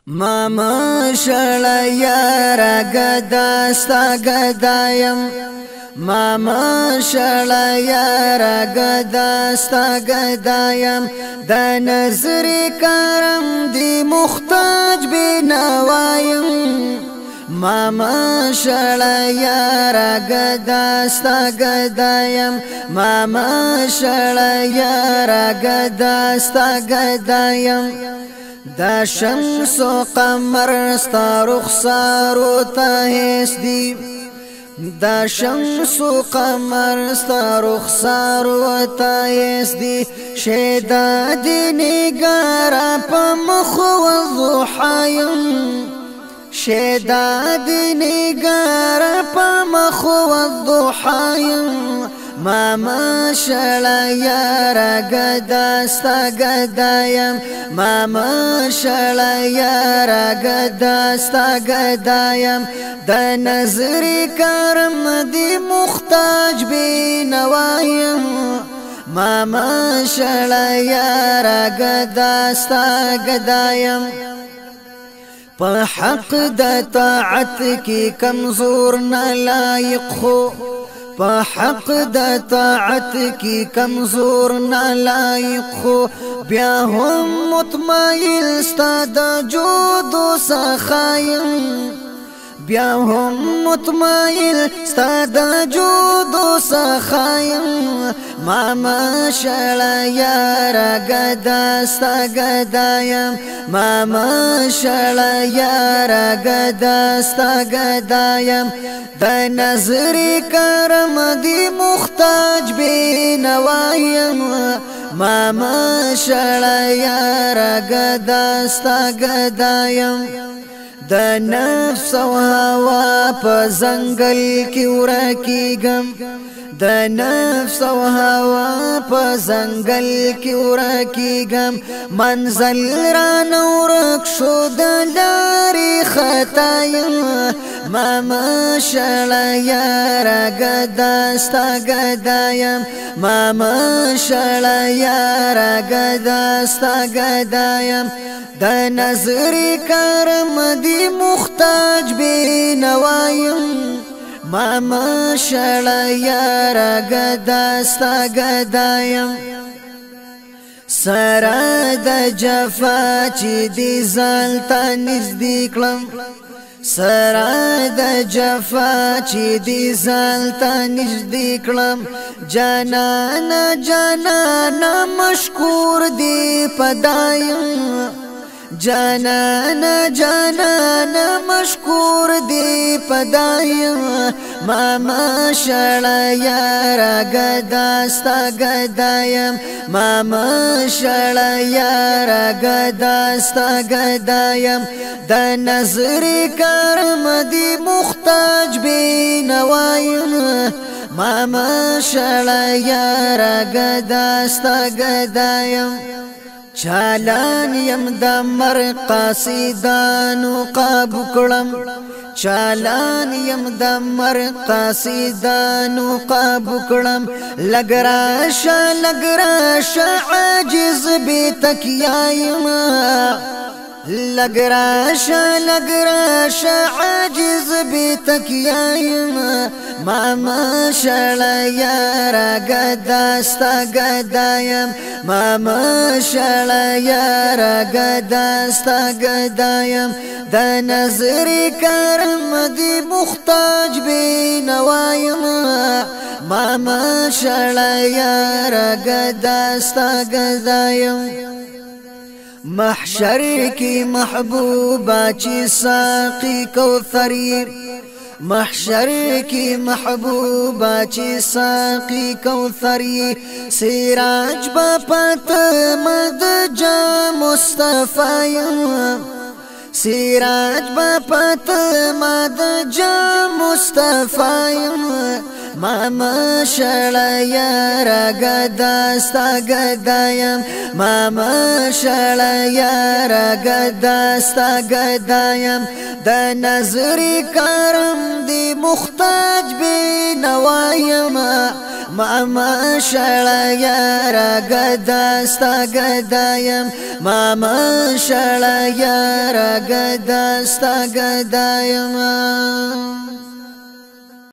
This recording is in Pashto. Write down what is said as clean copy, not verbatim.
ماما شړا یارا گدا ستا گدایم ماما شړا یارا گدا ستا گدایم د نظر کرم دی محتاج بنوایم ماما شړا یارا گدا ستا گدایم ماما شړا یارا گدا ستا گدایم دا شمس و قمر ستا رخسارو تا هیس دی دا شمس و قمر ستا رخسارو تا هیس دی شیدا دی نگارا پا مخو الضحایم شیدا دی نگارا پا مخو الضحایم ماما شړا یارا گدا ستا گدایم ماما شړا یارا گدا ستا گدایم د نظر کرم دی محتاج بنوایم ماما شړا یارا گدا ستا گدایم په حق د طاعت کی کمزور نالایق خو په حق د طاعت کی کمزور نالایق خو بیا هم متمایل ستا د جود و سخایم بیا هم متمایل ستا د جود و سخایم ماما شړا یارا گدا ستا گدایم ماما شړا یارا گدا ستا گدایم د نظر کرم دی محتاج بنوایم ماما شړا یارا گدا ستا گدایم د نفس او هوا په زنګل کې ورکیږم د نفس او هوا په زنګل کې ورکیږم منزل را نورک شو د لارې خطایم ماما شړا یارا گدا ستا گدایم ماما شړا یارا گدا ستا گدایم د نظر کرم دی محتاج بنوایم ماما شړا یارا گدا ستا گدایم سره د جفا چې دی ځان ته نږدې کړم سره د جفا چې دی ځان ته نږدې کړم جانانا جانانا مشکور دی پدایم جانانا جانانا مشکور دی پدایم ماما شړا یارا گدا ستا گدایم ماما شړا یارا گدا ستا گدایم د نظر کرم دی محتاج بنوایم ماما شړا یارا گدا ستا گدایم چالان یم د مر قاصدانو قابو کړم چالان یم د مر قاصدانو قابو کړم لګراشه عاجز بی تکیایم لګراشه عاجز بی تکیایم ماما شړا یارا گدا ستا گدایم ماما شړا یارا گدا ستا گدایم د نظر کرم دی محتاج بنوایم ماما شړا یارا گدا ستا گدایم محشر کی محبوبہ چی ساقی کوثری محشر کی محبوبہ چی ساقی کوثری سراج باپت مد جا مصطفیم سراج باپت مد جا مصطفیم ماما شړا یارا گدا ستا گدایم ماما شړا یارا گدا ستا گدایم د نظر کرم دی محتاج بنوایم ماما شړا یارا ګدا ستا ګدایم ماما شړا یارا ګدا ستا ګدایم